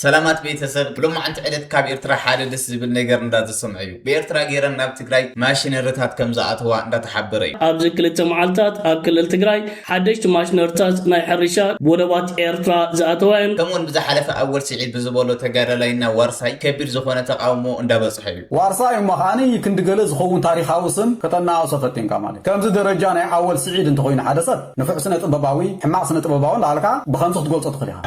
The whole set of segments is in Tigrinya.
سلامات بيتسب لما عند عدد كاب إرترا حادث دس بالنجار ندات السمعيو بإرترا جيران ناب تجراي ماشين الرتات كم زعتوا ندات حبري أبز كل معلتات أكل التجراي حدش ماشين الرتات ناي حرشة بودوات إرترا زعتوين كمون بزحلفة أول سعيد بزبولو تجارة لينا ورساي كبير زخونة تقاومو ندبا صحيو ورساي مخاني كند جلز خون تاريخ هاوسن كتنا وصفتين كمالي كم زد رجعنا أول سعيد انت خوين حدثت نفع سنة بباوي حماق سنة بباوي لعلكا بخمسة تقول تدخلها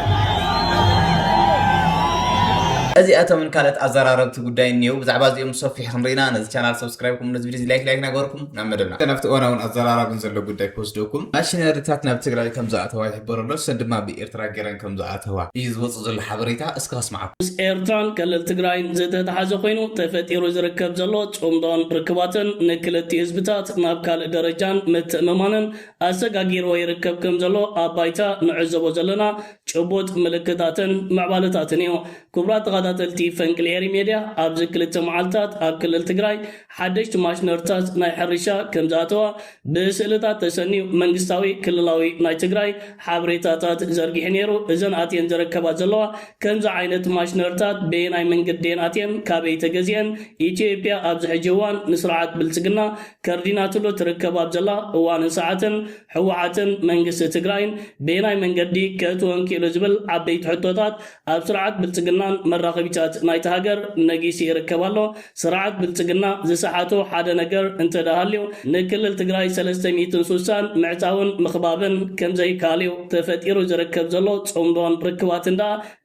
أزي أتى من كانت أزرارة تقولين نيو بزعباز يوم صفي حمرينا نزل channel سبسكرايبكم نزل فيديو لايك نقولكم نعملنا كنفت أنا ون أزرارة بنزل له قداي بوستوكم ماشين رتاتنا بتقرأ كم زعت هواي حبر الله سند ما بإرترا جيران كم زعت هوا يز وصل الحبريتا اسكاس معكم إرتران كل تجراين زت تحاز خينو تفتيرو زركب زلوت عمدان ركباتن نكلت يزبطات نابكال درجان متممانن أسقاقير ويركب كم زلو أبايتا نعزبو زلنا شبوت ملكتاتن معبالتاتنيو كبرات غاداتلتي فنكليري ميديا أبز كل معلتات أكل التجراي حدش ماشنرتات ناي حرشة كم زاتوا بسلطات تسني منجستاوي كللاوي ناي تجراي حبريتاتات زرقي حنيرو إذن آتين زركبات زلوا كم زعينت ماشنرتات بين أي منجدين آتين كابي تجزين إثيوبيا أبز حجوان نسرعات بالسجنا كارديناتلو تركبات زلا وان ساعتن حوعاتن منجست تجراين بين أي منجدي كتوان كيلو زبل عبيت حطوطات أبسرعات بالسجنا مراقبيتات نايت هاجر نجيسي يركبالو سرعات بالسجنا زسحاتو حدا نجر انت دهاليو نكل التجراي 300 سوسان معتاون مخبابن كم زي كاليو تفتيرو زركب زلو تصومدون ركبات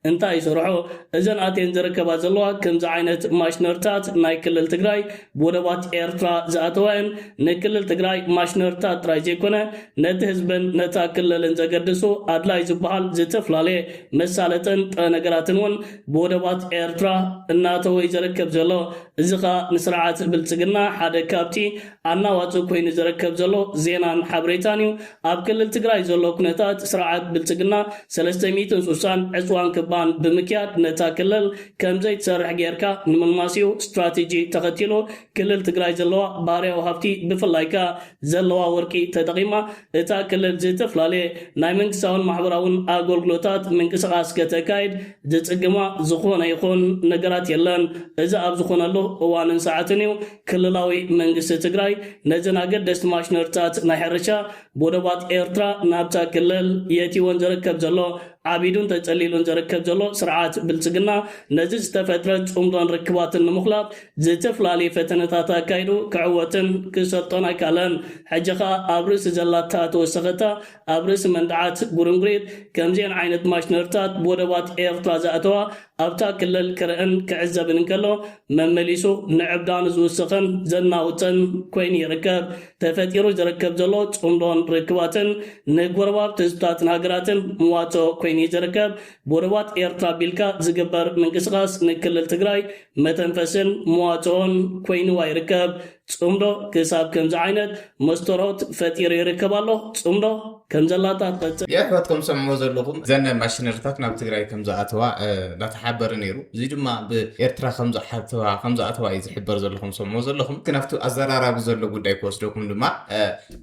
انت يسرحو اذن اتين زركبات زلو كم زعينت ماشنرتات نايكل التجراي بودوات ايرترا زاتوين نكل التجراي ماشنرتات رايجي كونه نت حزبن نتا كللن زغدسو ادلاي زبحال زتفلالي مسالتن نغراتن ون بودوات إيرترا الناتو يزركب زلو زخا نسرعات بالتقنا حدا كابتي أنا واتو كوين يزركب زلو زينان حبريتانيو أبكل التقراي زلو كنتات سرعات بالتقنا 300 سوسان عصوان كبان بمكيات نتا كلل كم زي تسرح جيركا نمنماسيو استراتيجي تغتيلو كلل تقراي زلو باريو هافتي بفلايكا زلو وركي تدقيما اتا كلل زيتف لالي نايمنك ساون محبراون آغولغلوتات منك سغاس كتاكايد زتقما زخون يكون نجارات يلان إذا أبزخون له وان ساعتنيو كللاوي منجس تجراي نزنا قد دستماش نرتات نحرشة بودوات إيرترا نابتا كلل ياتي وانزركب زلو عبيدون تجليلون زركب زلو سرعات بالسجنا نزج تفترت عمدان ركبات المخلاق زتفلالي فتنتاتا كايدو كعوتن كسرطنا كالان حجخا أبرس زلاتات وسغتا أبرس مندعات بورنغريد كمزين عينت ماشنرتات بودوات إيرترا زاتوا أبتا كلل كرئن كعزبن نكلو ممليسو نعبدان زوسخن زناوتن كوين يركب تفتيرو زركب زلو عمدان ركباتن نقورباب تزبطات ناقراتن مواتو كوين يزركب بوروات إيرترا بيلكا زقبر من قصغاس نكل التقراي متنفسن مواتون كوين ويركب تصمدو كساب كمز عينت مستروت فتير يركب الله تصمدو كمز الله تاتت يا أخواتكم سمعوا زلكم زن ماشينرتات ناب تقراي كمز أتوا لا تحبر نيرو زيدو ما بإيرترا خمز حتوا خمز أتوا يزحبر زلكم سمعوا زلكم كنفتو أزرارا بزلو قداي كوسدوكم دما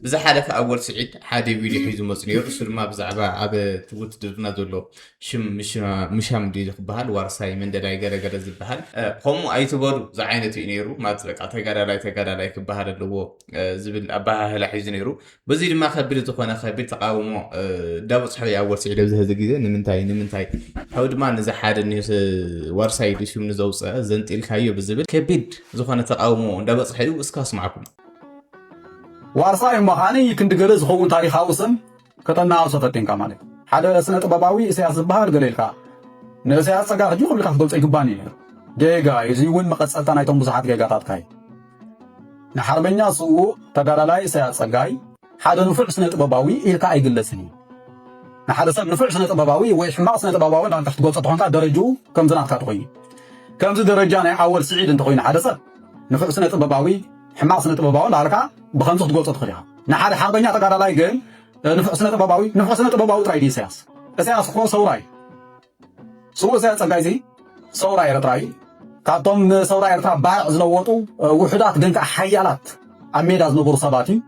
بزا حدث أول سعيد حادي فيديو حيزو مصنير رسول ما بزعبا أب تقول تدرنا زلو مشام دي بحال وارساي من داي غدا زبحال هم ايتبرو زعينتي نيرو ما تلقى تغدا لاي كبحال لو زبل ابها هلا حيز نيرو بزي دما خبير تكون خبير تقاومو دابو صحي اول سعيد بزه غيزه نمنتاي حود ما نزا حاد نيس وارساي دي شو نزوصه زنتيل كايو بزبل كبيد زخونه تقاومو دابو صحي اسكاس معكم وارساي مخاني كند جلز خون تاريخ هاوسن كتنا وصفتين كمالي حدا سنة طباباوي إسياس البحر قليلكا نسياس سقا خجو خبلكا خدولت إيقباني جيغا يزيون مقصلتا نايتون بزحات جيغاتات كاي نحربينيا سوء تقالالاي إسياس سقاي حدا نفع سنة طباباوي إلكا إيقلسني نحدا سب نفع سنة طباباوي ويحماق سنة طباباوي لان تحت قولت طحونكا درجو كم زنات كاتوين كم زي درجاني أول سعيد انتقوين حدا سب نفع سنة طباباوي حماق سنة طباباوي لاركا بخمسة قولت تخليها نحدا حربينيا تقالالاي قل نفع سنة طباباوي تراي دي سياس خو سوراي سياس تنقايزي سوراي رتراي كاتم سوراي رترا باع زلوطو وحدات دنك حيالات عميدا زنبور صباتي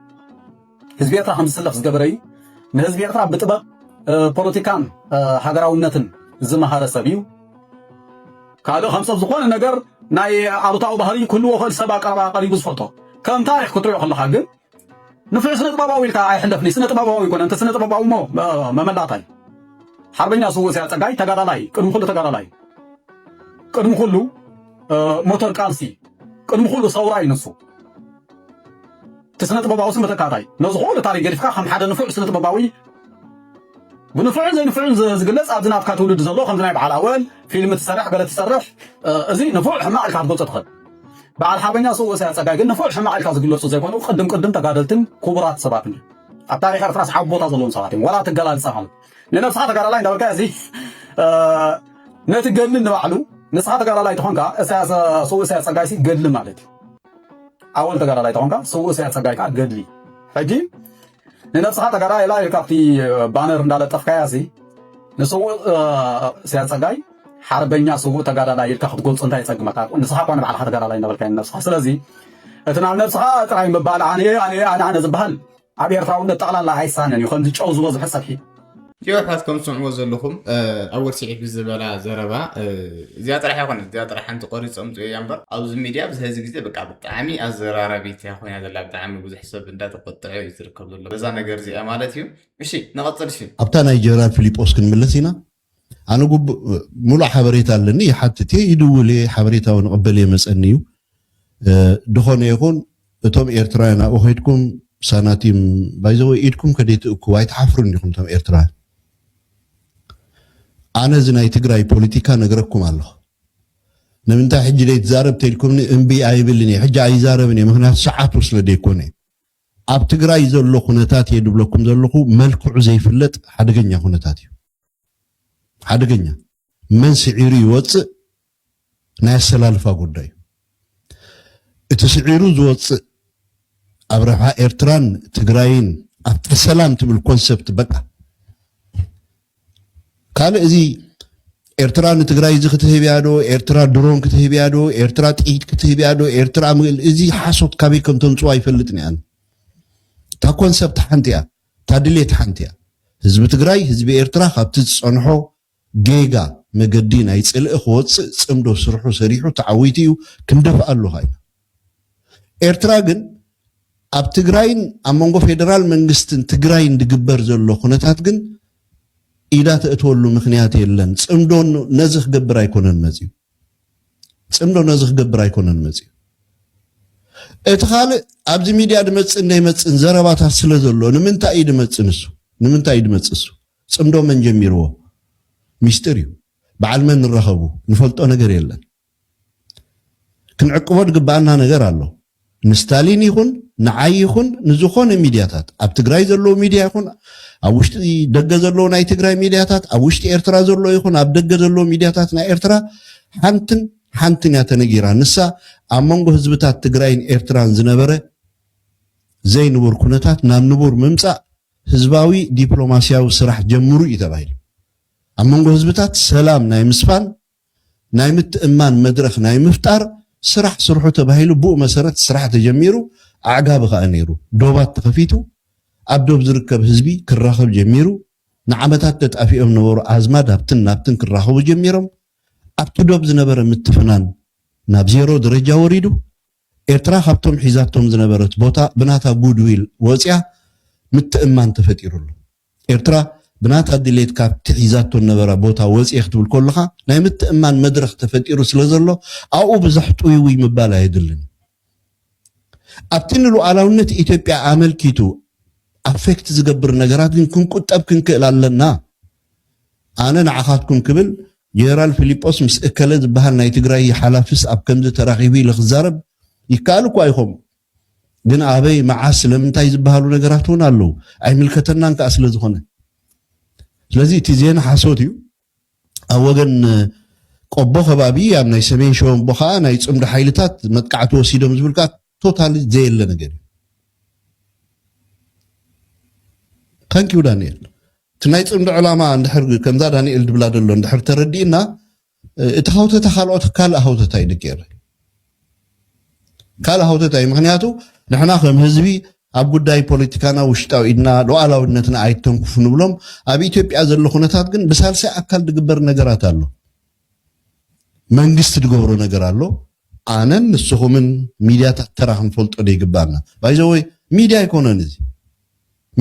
حزبيتها 5 سلف زغبري نحزبيتها بطبق بوليتيكان هاغراونتن زمهار سبيو ካልእ ከምሰብ ዝኾነ ነገር ናይ ኣሉታዊ ባህሪ ኩልዎ ክእል ሰብ ኣቀረባ ቀሪቡ ዝፈልጦ ከም ታሪክ ክትሪኦ ከለካ ግን ንፍዕ ስነ ጥበባዊ ኢልካ ኣይሕለፍኒ ስነ ጥበባዊ ይኮነ እንተ ስነ ጥበባዊ ሞ መመላታይ ሓርበኛ ስውእ ፀጋይ ተጋዳላይ ቅድሚ ኩሉ ተጋዳላይ ቅድሚ ኩሉ ሞተር ቃልሲ ቅድሚ ኩሉ ሰውራይ ንሱ ስነ ጥበባዊ ስም ተካታይ ነዚ ኩሉ ታሪክ ገዲፍካ ከም ሓደ ንፍዕ ስነ ጥበባዊ ብንፍዕን ዘይንፍዕን ዝግለጽ ኣብዚ ናትካ ትውልድ ዘሎ ከምዚ ናይ በዓል ኣወል ፊልም ትሰርሕ ገለ ትሰርሕ እዚ ንፍዕ ሕማቕ ኢልካ ክትገልፆ ትኽእል በዓል ሓርበኛ ስውእ ፀጋይ ግን ንፍዕ ሕማቕ ኢልካ ዝግለፁ ዘይኮኑ ቅድም ተጋደልትን ክቡራት ሰባት እዮም ኣብ ታሪክ ኤርትራ ሰዓብ ቦታ ዘለዎም ሰባት እዮም ወላ ትገላልፃ ማለት ንነብስኻ ተጋዳላይ እንዳበልካ እዚ ነቲ ገድሊ ንባዕሉ ንስኻ ተጋዳላይ ተኾንካ ስውእ ፀጋይ ሲ ገድሊ ማለት እዩ ኣወል ተጋዳላይ ተኾንካ ስውእ ፀጋይ ከዓ ገድሊ ሕጂ ንነብስኻ ተጋዳላይ ኢላ ካብቲ ባነር እንዳለጠፍካያ ሲ ንስውእ ፀጋይ ሓርበኛ ስውእ ተጋዳላይ ኢልካ ክትገልፆ እንታይ ፀግመካ ንስኻ እኳ ንባዕልካ ተጋዳላይ እንዳበልካ ነብስኻ ስለዚ እቲ ናብ ነብስኻ ጥራይ ምባል ኣነ ዝበሃል ኣብ ኤርትራውነት ጠቕላላ ኣይሳነን እዩ ከምዚ ጨው ዝበዝሖ ፀብሒ ጆሓት ከም ትሰምዕዎ ዘለኹም ኣብ ወርሲዒት ብዝበላ ዘረባ እዚኣ ጥራሕ ይኮነ እዚኣ ጥራሕ ሓንቲ ቆሪፆም እያ እምበር ኣብዚ ሚድያ ብዚ ሕዚ ግዜ በቃ ብጣዕሚ ኣዘራራቢት እያ ኮይና ዘላ ብጣዕሚ ብዙሕ ሰብ እንዳተቆጥዐ እዩ ዝርከብ ዘሎ በዛ ነገር እዚኣ ማለት እዩ እሺ ንቐፅል እሺ ኣብታ ናይ ጀነራል ፊሊጶስ ክንምለስ ኢና ኣነ ሙሉእ ሓበሬታ ኣለኒ ይሓትት ይድውል ሓበሬታዊ ንቕበል የመፀኒ እዩ ድኾነ ይኹን እቶም ኤርትራውያን ኣብኡ ከይድኩም ሳናቲም ባይዘወይ ኢድኩም ከደይትእክቡ ኣይተሓፍሩን ኢኹም እቶም ኤርትራውያን ኣነ እዚ ናይ ትግራይ ፖለቲካ ነገረኩም ኣለኹ ንምንታይ ሕጂ ደይ ትዛረብ ተኢልኩምኒ እምቢ ኣይብልን እየ ሕጂ ኣይዛረብን እየ ምክንያቱ ሰዓቱ ስለ ደይኮነ ኣብ ትግራይ ዘሎ ኩነታት እየ ድብለኩም ዘለኹ መልክዑ ዘይፍለጥ ሓደገኛ ኩነታት እዩ ሓደገኛ መን ስዒሩ ይወፅእ ናይ ኣሰላልፋ ጉዳይ እቲ ስዒሩ ዝወፅእ ኣብ ረብሓ ኤርትራን ትግራይን ኣብቲ ሰላም ትብል ኮንሰፕት በቃ ካልእ እዚ ኤርትራ ንትግራይ እዚ ክትህብ እያ ዶ ኤርትራ ድሮን ክትህብ እያ ዶ ኤርትራ ጥይት ክትህብ እያ ዶ ኤርትራ እዚ ሓሶት ካበይ ከም ተምፅኦ ኣይፈልጥን እያ እታ ኮንሰፕት ሓንቲ እያ እታ ድሌት ሓንቲ እያ ህዝቢ ትግራይ ህዝቢ ኤርትራ ካብቲ ዝፀንሖ ጌጋ መገዲ ናይ ፅልኢ ክወፅእ ፅምዶ ስርሑ ሰሪሑ ተዓዊቱ እዩ ክንደፍእ ኣለካ ኢና ኤርትራ ግን ኣብ ትግራይን ኣብ መንጎ ፌደራል መንግስትን ትግራይን ዝግበር ዘሎ ኩነታት ግን ኢዳ ተእትወሉ ምክንያት የለን ፅምዶ ነዚ ክገብር ኣይኮነን መፅዩ ፅምዶ ነዚ ክገብር ኣይኮነን መፅዩ እቲ ካልእ ኣብዚ ሚድያ ድመፅእ እንዳይመፅን ዘረባታት ስለ ዘሎ ንምንታይ እዩ ድመፅእ ንሱ ንምንታይ እዩ ድመፅእ እሱ ፅምዶ መን ጀሚርዎ ሚስጥር እዩ በዓል መን ንረኸቡ ንፈልጦ ነገር የለን ክንዕቅቦ ድግባአና ነገር ኣሎ ንስታሊን ይኹን ንዓይ ይኹን ንዝኾነ ሚድያታት ኣብ ትግራይ ዘለዎ ሚድያ ይኹን ኣብ ውሽጢ ደገ ዘለዎ ናይ ትግራይ ሚድያታት ኣብ ውሽጢ ኤርትራ ዘሎ ይኹን ኣብ ደገ ዘለዎ ሚድያታት ናይ ኤርትራ ሓንትን እያ ተነጊራ ንሳ ኣብ መንጎ ህዝብታት ትግራይን ኤርትራን ዝነበረ ዘይንቡር ኩነታት ናብ ንቡር ምምፃእ ህዝባዊ ዲፕሎማስያዊ ስራሕ ጀምሩ እዩ ተባሂሉ ኣብ መንጎ ህዝብታት ሰላም ናይ ምስፋን ናይ ምትእማን መድረኽ ናይ ምፍጣር ስራሕ ስርሑ ተባሂሉ ብኡ መሰረት ስራሕ ተጀሚሩ ኣዕጋብ ከዓ ነይሩ ዶባት ተኸፊቱ ኣብ ዶብ ዝርከብ ህዝቢ ክራኸብ ጀሚሩ ንዓመታት ተጣፊኦም ነበሩ ኣዝማድ ናብትን ክራኸቡ ጀሚሮም ኣብቲ ዶብ ዝነበረ ምትፍናን ናብ ዜሮ ደረጃ ወሪዱ ኤርትራ ካብቶም ሒዛቶም ዝነበረት ቦታ ብናታ ጉድዊል ወፅያ ምትእማን ተፈጢሩሉ ኤርትራ ብናታ ድሌት ካብቲ ሒዛቶ ነበረ ቦታ ወፅየ ክትብል ከለካ ናይ ምትእማን መድረኽ ተፈጢሩ ስለ ዘሎ ኣብኡ ብዙሕ ጥውይ ምባል ኣይድልን ኣብቲ ንሉኣላውነት ኢትዮጵያ ኣመልኪቱ ኣፌክት ዝገብር ነገራት ግን ክንቁጠብ ክንክእል ኣለና ኣነ ንዓኻትኩም ክብል ጀነራል ፊሊጶስ ምስ እከለ ዝበሃል ናይ ትግራይ ሓላፍስ ኣብ ከምዚ ተራኺቡ ኢሉ ክዛረብ ይከኣል እኳ ይኹም ግን ኣበይ መዓስ ስለምንታይ ዝበሃሉ ነገራት እውን ኣለዉ ኣይምልከተናን ከዓ ስለ ዝኾነ ስለዚ እቲ ዜና ሓሶት እዩ ኣብ ወገን ቆቦ ከባቢ ኣብ ናይ ሰሜን ሸወንቦ ከዓ ናይ ፅምዲ ሓይልታት መጥቃዕቲ ወሲዶም ዝብል ከዓ ቶታሊ ዘየለ ነገር እዩ ታንኪዩ ዳንኤል እቲ ናይ ፅምዲ ዕላማ እንድሕር ከምዛ ዳንኤል ድብላ ደሎ እንድሕር ተረዲእና እቲ ሃውተታ ካልኦት ካልእ ሃውተታ እዩ ድቀር ካልእ ሃውተታ እዩ ምክንያቱ ንሕና ከም ህዝቢ ኣብ ጉዳይ ፖለቲካና ውሽጣዊ ኢድና ሉዓላውነትና ኣይተንኩፍ ንብሎም ኣብ ኢትዮጵያ ዘሎ ኩነታት ግን ብሳልሳይ ኣካል ዝግበር ነገራት ኣሎ መንግስት ድገብሮ ነገር አሎ አነን ንስኹምን ሚዲያታት ተራኽን ፈልጦ ደይግባና ባይዘወይ ሚዲያ ይኮነን እዚ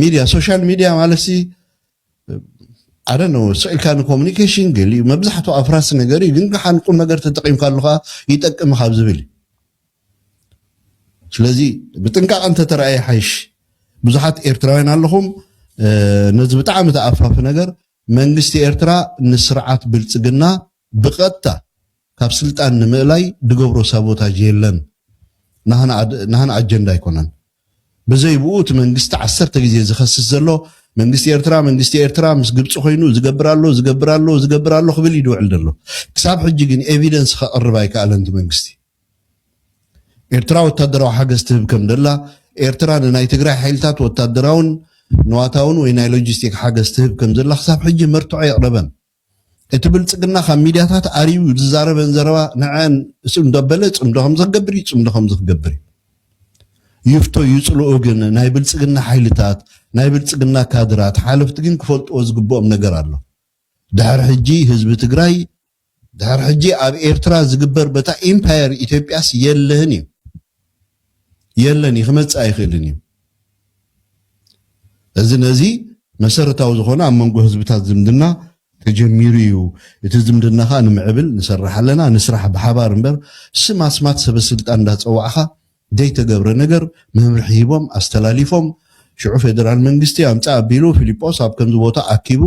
ሚዲያ ሶሻል ሚዲያ ማለት I don't know ስልካን ኮሙኒኬሽን ገሊ መብዛሕቱ አፍራስ ነገር ግን ሐንቁም ነገር ተጠቂምካ ኣለኻ ይጠቅም ካብ ዝብል ስለዚህ ብጥንቃቅ አንተ ተራይ ሓይሽ ብዙሓት ኤርትራውያን ኣለኹም ነዚ ብጣዕሚ ተኣፋፍ ነገር መንግስቲ ኤርትራ ንስርዓት ብልጽግና ብቐጥታ ካብ ስልጣን ንምእላይ ድገብሮ ሳቦታጅ የለን ናህና አጀንዳ ይኮነን በዘይብኡ እቲ መንግስቲ 10 ግዜ ዝኸስስ ዘሎ መንግስቲ ኤርትራ ምስ ግብጽ ኮይኑ ዝገብራሎ ክብል ይድውዕል ደሎ ክሳብ ሕጂ ግን ኤቪደንስ ከቅርብ ኣይከኣለን መንግስቲ ኤርትራ ወታደራዊ ሓገዝ ትህብ ከም ደላ ኤርትራ ናይ ትግራይ ሓይልታት ወታደራውን ንዋታውን ወይ ናይ ሎጂስቲክ ሓገዝ ትህብ ከም ዘላ ክሳብ ሕጂ መርትዖ ይቅረበን እቲ ብልጽግና ካብ ሚድያታት ኣሪዩ ዝዛረበን ዘረባ ንዓን እንደበለ ጽምዶ ከም ዝገብር ይፍቶ ይጽልኦ ግን ናይ ብልጽግና ሓይልታት ናይ ብልጽግና ካድራት ሓለፍቲ ግን ክፈልጥዎ ዝግብኦም ነገር ኣሎ ድሕሪ ሕጂ ህዝቢ ትግራይ ድሕሪ ሕጂ ኣብ ኤርትራ ዝግበር በታ ኢምፓየር ኢትዮጵያስ የለን ክመጽእ ኣይኽእልን እዩ እዚ ነዚ መሰረታዊ ዝኾነ ኣብ መንጎ ህዝብታት ዝምድና ተጀሚሩ እዩ እቲ ዝምድናኻ ንምዕብል ንሰርሕ ኣለና ንስራሕ ብሓባር እምበር ስማስማት ሰበስልጣን እንዳፀዋዕኻ ዘይተገብረ ነገር መምርሒ ሂቦም ኣስተላሊፎም ሽዑ ፌደራል መንግስቲ ኣምፃ ኣቢሉ ፊሊጶስ ኣብ ከምዚ ቦታ ኣኪቡ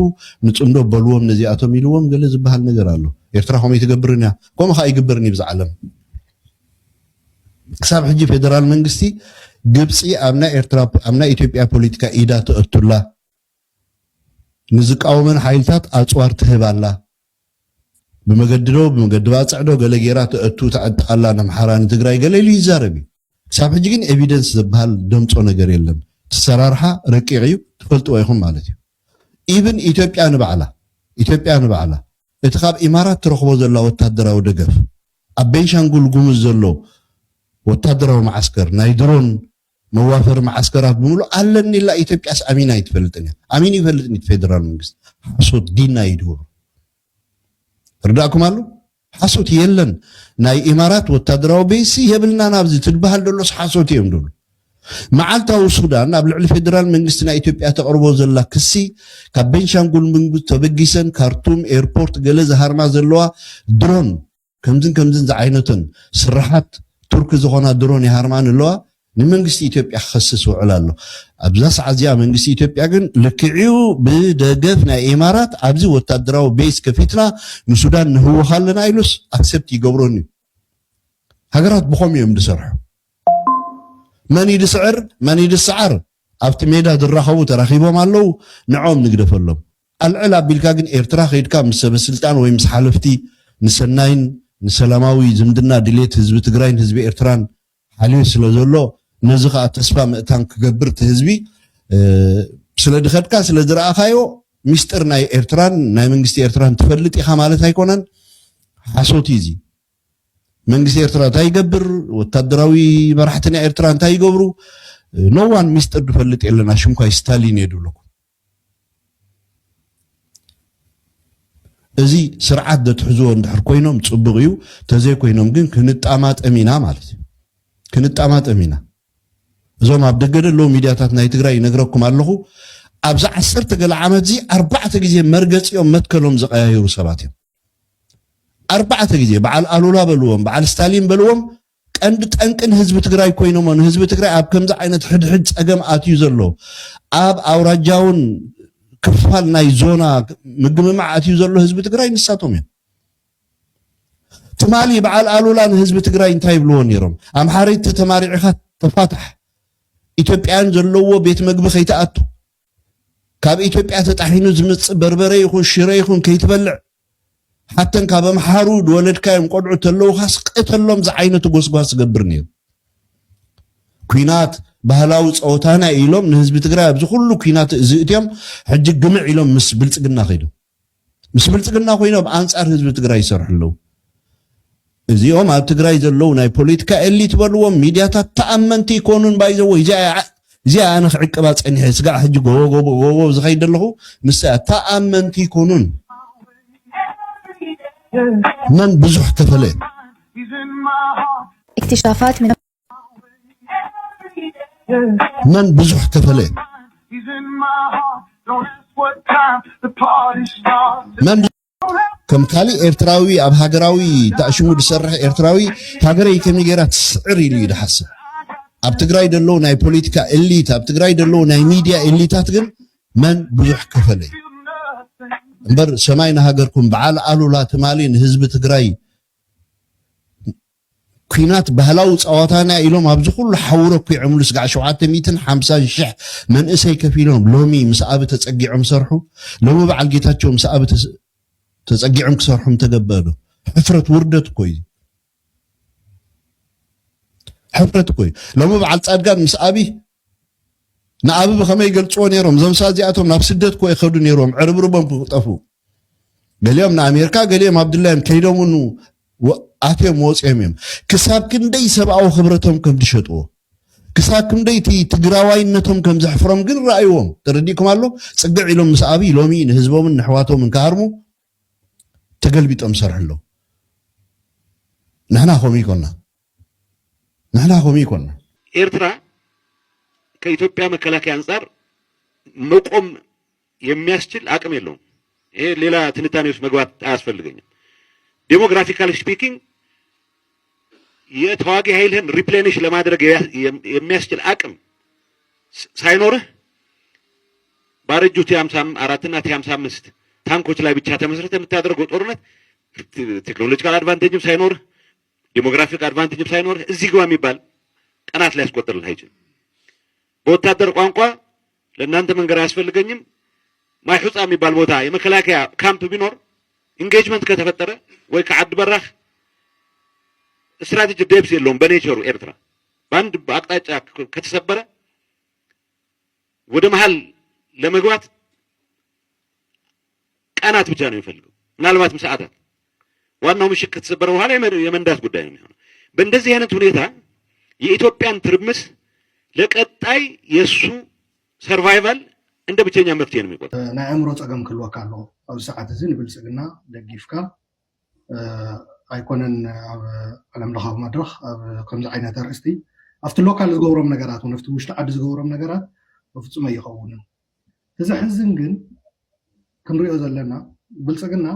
ንጽምዶ በልዎም ነዚኣቶም ኢልዎም ገለ ዝበሃል ነገር ኣሎ ኤርትራ ከመይ ትገብርን እያ ከምኡ ኸ ይግበርን እዩ ብዛዕለም ክሳብ ሕጂ ፌደራል መንግስቲ ግብፂ ኣብ ናይ ኢትዮጵያ ፖለቲካ ኢዳ ትእቱላ ንዝቃወመን ሓይልታት ኣፅዋር ትህባላ ብመገድዶ ባፅዕዶ ገለ ጌራ ትእቱ ተዕጥቃላ ንኣምሓራን ትግራይ ገለ ኢሉ ይዛረብ እዩ ክሳብ ሕጂ ግን ኤቪደንስ ዝበሃል ደምፆ ነገር የለን ተሰራርሓ ረቂቕ እዩ ትፈልጥዎ ይኹም ማለት እዩ ኢብን ኢትዮጵያ ንባዕላ እቲ ካብ ኢማራት ትረኽቦ ዘላ ወታደራዊ ደገፍ ኣብ ቤንሻንጉል ጉሙዝ ዘሎ ወታደራዊ ማዓስከር ናይ ድሮን መዋፈር ማዓስከራት ብምሉእ ኣለኒ ኢላ ኢትዮጵያስ ኣሚና ይትፈልጥን ኣሚን ይፈልጥን ፌደራል መንግስት ሓሶት ዲና ይድውሩ ርዳእኩም ኣሎ ሓሶት የለን ናይ ኢማራት ወታደራዊ ቤሲ የብልና ናብዚ ትድበሃል ደሎስ ሓሶት እዮም ደሎ መዓልታዊ ሱዳን ኣብ ልዕሊ ፌደራል መንግስቲ ናይ ኢትዮጵያ ተቕርቦ ዘላ ክሲ ካብ ቤንሻንጉል መንግስት ተበጊሰን ካርቱም ኤርፖርት ገለ ዝሃርማ ዘለዋ ድሮን ከምዝን ዝዓይነትን ስራሓት ቱርክ ዝኾና ድሮን ይሃርማን ኣለዋ ንመንግስቲ ኢትዮጵያ ክኸስስ ውዕል ኣሎ ኣብዛ ሰዓት እዚኣ መንግስቲ ኢትዮጵያ ግን ልክዕኡ ብደገፍ ናይ ኢማራት ኣብዚ ወታደራዊ ቤዝ ከፊትና ንሱዳን ንህውኻ ኣለና ኢሉስ ኣክሰፕት ይገብሮን እዩ ሃገራት ብኸም እዮም ዝሰርሑ መን ይድስዕር መን ይድስዓር ኣብቲ ሜዳ ዝራኸቡ ተራኺቦም ኣለው ንዖም ንግደፈሎም ኣልዕል ኣቢልካ ግን ኤርትራ ከይድካ ምስ ሰበስልጣን ወይ ምስ ሓለፍቲ ንሰናይን ንሰላማዊ ዝምድና ድሌት ህዝቢ ትግራይን ህዝቢ ኤርትራን ሓልዩ ስለ ዘሎ ነዚ ከዓ ተስፋ ምእታን ክገብር እቲ ህዝቢ ስለ ድኸድካ ስለ ዝረኣኻዮ ሚስጥር ናይ ኤርትራን ናይ መንግስቲ ኤርትራን ትፈልጥ ኢኻ ማለት ኣይኮነን ሓሶት እዩ እዚ መንግስቲ ኤርትራ እንታይ ይገብር ወታደራዊ መራሕቲ ናይ ኤርትራ እንታይ ይገብሩ ኖዋን ሚስጥር ድፈልጥ የለና ሽምኳይ ስታሊን የድብለኩም እዚ ስርዓት ደትሕዝዎ እንድሕር ኮይኖም ጽቡቕ እዩ ተዘይ ኮይኖም ግን ክንጣማጠሚና ማለት እዩ ክንጣማጠሚና እዞም ኣብ ደገ ደለው ሚድያታት ናይ ትግራይ ይነግረኩም ኣለኹ ኣብዛ 10 ገለ ዓመት እዚ 4 ግዜ መርገፂኦም መትከሎም ዝቀያየሩ ሰባት እዮም 4 ግዜ በዓል ኣሉላ በልዎም በዓል ስታሊን በልዎም ቀንዲ ጠንቅን ህዝቢ ትግራይ ኮይኖም ህዝቢ ትግራይ ኣብ ከምዚ ዓይነት ሕድሕድ ፀገም ኣትዩ ዘሎ ኣብ ኣውራጃውን ክፋል ናይ ዞና ምግምማዕ ኣትዩ ዘሎ ህዝቢ ትግራይ ንሳቶም እዮም ትማሊ በዓል ኣሉላ ንህዝቢ ትግራይ እንታይ ይብልዎ ነይሮም ኣምሓሪት ተማሪዕኻ ተፋታሕ ኢትዮጵያን ዘለዎ ቤት ምግቢ ከይተኣቱ ካብ ኢትዮጵያ ተጣሒኑ ዝምጽእ በርበረ ይኹን ሽረ ይኹን ከይትበልዕ ሓተን ካብ ኣምሓሩ ድወለድካዮም ቆድዑ ተለውኻስ ቅተሎም ዝዓይነቱ ጎስጓስ ዝገብር ነይሩ ኩናት ባህላዊ ፀወታና ኢሎም ንህዝቢ ትግራይ ኣብዚ ኩሉ ኩናት እዚእትዮም ሕጂ ግምዕ ኢሎም ምስ ብልጽግና ኸይዶም ምስ ብልጽግና ኮይኖም ኣንጻር ህዝቢ ትግራይ ይሰርሑ ኣለዉ እዚኦም ኣብ ትግራይ ዘለው ናይ ፖለቲካ ኤሊት በልዎም ሚድያታት ተኣመንቲ ይኮኑን ባይዘዎ እዚኣ ኣነ ክዕቅባ ፀኒሐ ስጋዕ ሕጂ ጎቦ ዝኸይድ ኣለኹ ንስኣ ተኣመንቲ ይኮኑን من بزح كفله اكتشافات من بزح كفله من كم كالي إرتراوي أب هاجراوي تأشمود سرح إرتراوي هاجري كم يجرات سعري لي دحسن أب تجراي دلو ناي بوليتيكا إليت أب تجراي دلو ناي ميديا إليتات جن من بزح كفله بر سماينا هاجركم بعال قالوا لا تمالين حزب تجراي كينات بهلاوت أواتانا إلهم أبز كل حورك في عمل سقع شوعات 250 شح من إسي كفيلهم لومي مسأبة تسقي عم سرحو لو بعد جيتاتشو مسأبة تسقي عم سرحهم تقبلوا حفرة وردت كوي حفرة كوي لو بعد صادقان مسأبي نعبي بخمي يقلصون يروم زم سازياتهم نفسدت كوي خدون يروم عربربهم طفو قال يوم أمريكا قال يوم عبد الله كيدهم إنه أتيم موس أميم كساب كندي سبعة خبرتهم كم تشتوه كساب كندي تجراوين نتهم كم زحفرهم قل رأيهم ترديكم الله سقع لهم مسابي لومين هزبهم من حواتهم من كارمو تقلبي تأمسر حلو نحنا خومي كنا إرترا كإثيوبيا مكلاكي أنصار مقوم يمياسجل أكم يلهم إيه ليلة تنتانيوس مقوات أسفل لغنيا ዴሞግራፊካሊ ስፒኪንግ የተዋጊ ኃይልህን ሪፕሌኒሽ ለማድረግ የሚያስችል አቅም ሳይኖርህ ባረጁት 54 እና 55 ታንኮች ላይ ብቻ ተመስርተህ የምታደርገው ጦርነት ቴክኖሎጂካል አድቫንቴጅም ሳይኖርህ ዴሞግራፊክ አድቫንቴጅም ሳይኖርህ እዚህ ግባ የሚባል ቀናት ላይ ያስቆጥርልህ አይችልም። በወታደር ቋንቋ ለእናንተ መንገር አያስፈልገኝም። ማይሑፃ የሚባል ቦታ የመከላከያ ካምፕ ቢኖር ኢንጌጅመንት ከተፈጠረ ወይ ከዓድ በራህ ስትራቴጂ ዴፕስ የለውም። በኔቸሩ ኤርትራ በአንድ አቅጣጫ ከተሰበረ ወደ መሃል ለመግባት ቀናት ብቻ ነው የሚፈልገው፣ ምናልባትም ሰዓታት። ዋናው ምሽግ ከተሰበረ በኋላ የመንዳት ጉዳይ ነው የሚሆነው። በእንደዚህ አይነት ሁኔታ የኢትዮጵያን ትርምስ ለቀጣይ የሱ ሰርቫይቫል እንደ ብቸኛ መፍትሄ ነው የሚቆጠር። ናይ አእምሮ ፀገም ክልወካ ኣለዎ ኣብ ሰዓት እዚ ንብልፅግና ደጊፍካ ኣይኮነን ኣብ ዓለም ለኻዊ መድረኽ ኣብ ከምዚ ዓይነት ኣርእስቲ ኣብቲ ሎካል ዝገብሮም ነገራት እውን ኣብቲ ውሽጢ ዓዲ ዝገብሮም ነገራት በፍፁም ኣይኸውንን። እዚ ሕዝን ግን ክንሪኦ ዘለና ብልፅግና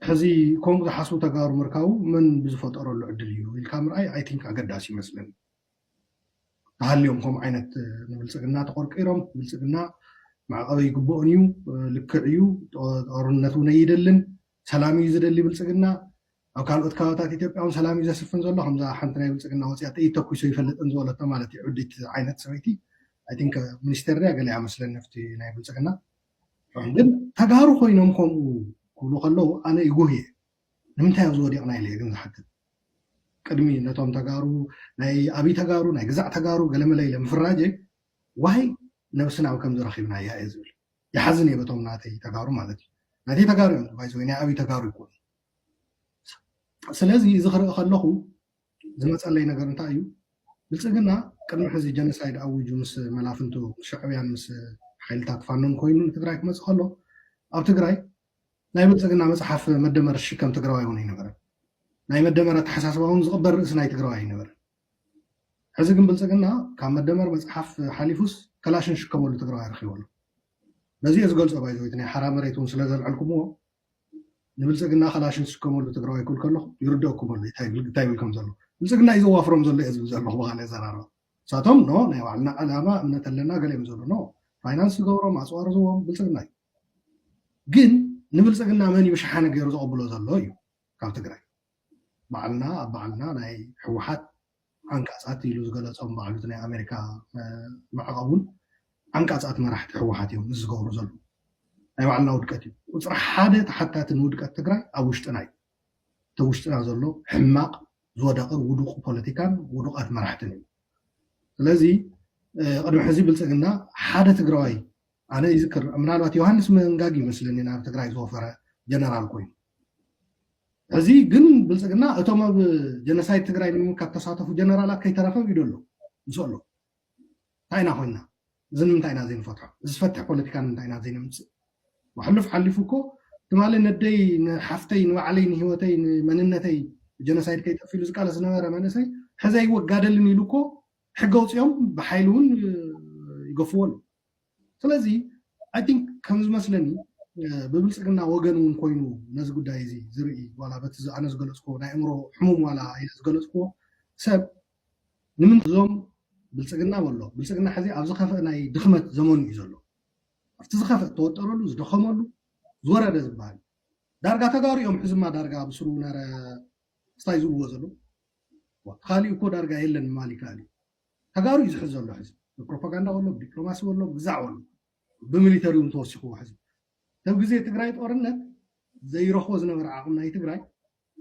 ሕዚ ከምኡ ዝሓስቡ ተጋሩ ምርካቡ ምን ብዝፈጠረሉ ዕድል እዩ ኢልካ ምርኣይ ኣይ ቲንክ ኣገዳሲ ይመስለኒ። ተሃልዮም ከምኡ ዓይነት ንብልፅግና ተቆርቂሮም ብልፅግና ማዕቐበ ይግብኦን እዩ ልክዕ እዩ ጦርነት እውን ኣይደልን ሰላም እዩ ዝደሊ ብልፅግና ኣብ ካልኦት ከባቢታት ኢትዮጵያ እውን ሰላም እዩ ዘስፍን ዘሎ ከምዛ ሓንቲ ናይ ብልፅግና ወፅያ ጥይት ተኩሶ ይፈልጥን ዝበለቶ ማለት እዩ ዕዲት ዓይነት ሰበይቲ ኣይ ቲንክ ሚኒስተር ያ ገለ ይመስለኒ ኣብቲ ናይ ብልፅግና ግን ተጋሩ ኮይኖም ከምኡ ክብሉ ከለዉ ኣነ ይጉህየ ንምንታይ ኣብ ዝወዲቕና ኢለ ግን ዝሓትት ቅድሚ ነቶም ተጋሩ ናይ ኣብይ ተጋሩ ናይ ግዛዕ ተጋሩ ገለመለ ኢለ ምፍራጀ ዋይ ነብስና ኣብ ከምዚ ረኺብና እያ እየ ዝብል ይሓዝን እየ በቶም ናተይ ተጋሩ ማለት እዩ ናተይ ተጋሩ እዮም ባይዘ ናይ ኣብይ ተጋሩ ይኮኑ። ስለዚ እዚ ክርኢ ከለኹ ዝመፀለይ ነገር እንታይ እዩ ብልፅግና ቅድሚ ሕዚ ጀኖሳይድ ኣውጁ ምስ መላፍንቱ ሻዕብያን ምስ ሓይልታት ፋኖን ኮይኑ ንትግራይ ክመፅእ ከሎ ኣብ ትግራይ ናይ ብልፅግና መፅሓፍ መደመር ሽከም ትግራዋይ እውን ኣይነበረን። ናይ መደመር ኣተሓሳስባ እውን ዝቕበር ርእሲ ናይ ትግራዋይ ኣይነበረን። ሕዚ ግን ብልፅግና ካብ መደመር መፅሓፍ ሓሊፉስ ከላሽን ሽከመሉ ትግራዋይ ረኪበሉ። በዚ ዝገልፆ ባይዘወይት ናይ ሓራ መሬት እውን ስለዘልዐልኩምዎ ንብልፅግና ከላሽን ዝሽከመሉ ትግራዋይ ክብል ከለኹ ይርድአኩመሉ እንታይ ይብል ከም ዘሎ ብልፅግና እዩ ዘዋፍሮም ዘሎ እየ ዝብል ዘለኹ ብካልእ ዘራርባ ንሳቶም ኖ ናይ ባዕልና ዕላማ እምነት ኣለና ገለ እዮም ዘሎ ኖ ፋይናንስ ዝገብሮም ኣፅዋር ዝቦም ብልፅግና እዩ። ግን ንብልፅግና መን እዩ ሸሓነ ገይሩ ዘቐብሎ ዘሎ እዩ ካብ ትግራይ ባዕልና ኣብ ባዕልና ናይ ሕወሓት አንቃጻት ኢሉ ዝገለጾም ባዕሉት ናይ ኣሜሪካ ማዕቐቡን አንቃጻት መራሕቲ ሕወሓት እዮም ዝገብሩ ዘሎ ናይ ባዕልና ውድቀት እዩ። ቁፅሪ ሓደ ተሓታትን ውድቀት ትግራይ ኣብ ውሽጥና እዩ። እቲ ውሽጥና ዘሎ ሕማቕ ዝወደቐን ውዱቕ ፖለቲካን ውዱቃት መራሕትን እዩ። ስለዚ ቅድሚ ሕዚ ብልፅግና ሓደ ትግራዋይ ኣነ ይዝክር ምናልባት ዮሃንስ መንጋግ ይመስለኒ ናብ ትግራይ ዝወፈረ ጀነራል ኮይኑ እዚ ግን ብልፅግና እቶም ኣብ ጀኖሳይድ ትግራይ ንምምካት ተሳተፉ ጀነራላት ከይተረፈብ እዩ ደሎ ምስ ኣሎ እንታይ ኢና ኮይና እዚ ንምንታይ ኢና ዘይንፈትሖ እዚ ዝፈትሕ ፖለቲካ ንምንታይ ኢና ዘይነምፅእ? ብሕልፍ ሓሊፉ እኮ تمالي ندي حفتي نوعلي نهوتي مننتي جنسايد كي تفيلو زقال زنبره منسي حزاي وقادلن يلوكو حقوص يوم بحيلون يقفول ስለዚህ አይ ቲንክ ከምዝ መስለኒ በብልጽግና ወገኑን ኮይኑ ነዚ ጉዳይ እዚ ዝርኢ ዋላ በቲ ኣነ ዝገለጽኮ ናይ እምሮ ሕሙም ዋላ ዝገለጽኮ ሰብ ንምን ዞም ብልጽግና ወሎ ብልጽግና ሕዚ ኣብ ዝኸፍእ ናይ ድኽመት ዘመኑ እዩ ዘሎ ኣብቲ ዝኸፍእ ተወጠረሉ ዝደኸመሉ ዝወረደ ዝበሃል ዳርጋ ተጋሪኦም ሕዝማ ዳርጋ ብስሩ ነረ ስታይ ዝብዎ ዘሎ ካሊእ እኮ ዳርጋ የለን ማሊ ካሊእ ተጋሩ እዩ ዝሕዝ ዘሎ ሕዚ ብፕሮፓጋንዳ ወሎ ብዲፕሎማሲ ወሎ ግዛዕ ወሎ ብምሊተሪውን ተወሲኹ ሕዚ ተብ ግዜ ትግራይ ጦርነት ዘይረኽቦ ዝነበረ ዓቕም ናይ ትግራይ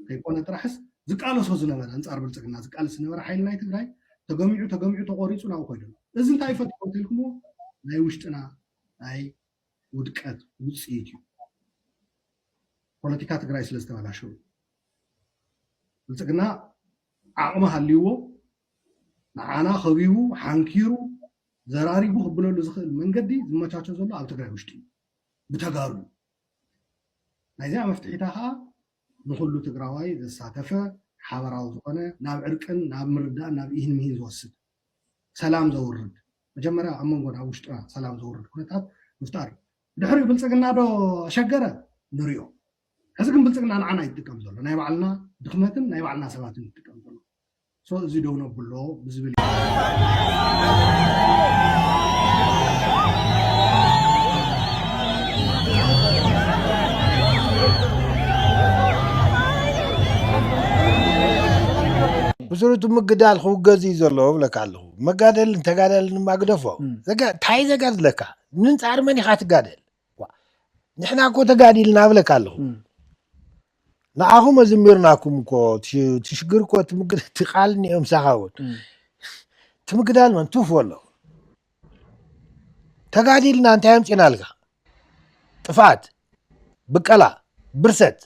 ከይኮነ ጥራሕስ ዝቃለሶ ዝነበረ አንጻር ብልጽግና ዝቃለስ ዝነበረ ሓይሊ ናይ ትግራይ ተገሚዑ ተቆሪፁ ናብኡ ኮይዱ እዚ እንታይ ይፈጥሮ ትልኩሞ ናይ ውሽጥና ናይ ውድቀት ውፅኢት እዩ ፖለቲካ ትግራይ ስለ ዝተበላሸው ብልጽግና ዓቕሚ ሃልይዎ ንዓና ኸቢቡ ሓንኪሩ ዘራሪቡ ክብለሉ ዝኽእል መንገዲ ዝመቻቸው ዘሎ ኣብ ትግራይ ውሽጢ ብተጋሩ ናይዚኣ መፍትሒታ ከዓ ንኩሉ ትግራዋይ ዘሳተፈ ሓበራዊ ዝኾነ ናብ ዕርቅን ናብ ምርዳእን ናብ ኢህን ምሂን ዝወስድ ሰላም ዘውርድ መጀመርያ ኣብ መንጎ ናብ ውሽጥና ሰላም ዘውርድ ኩነታት ምፍጣር ድሕሪኡ ብልጽግና ዶ ሸገረ ንሪኦ ሕዚ ግን ብልጽግና ንዓና ይጥቀም ዘሎ ናይ ባዕልና ድኽመትን ናይ ባዕልና ሰባትን ይጥቀም ዘሎ እዚ ደው ነብሎ ብዝብል بسرعة مقدال خو جزء زلوا ولا كله مقدال أنت قادل ما قدفوا زكا تاي زكا لك ننت عرمني خات قادل نحنا كو تقادل نابل كله نعهم زميرناكم كو تشجر كو تمقدال تقالني يوم ساعود تمقدال من توف والله تقادل نانت هم تنالك طفات بقلا برست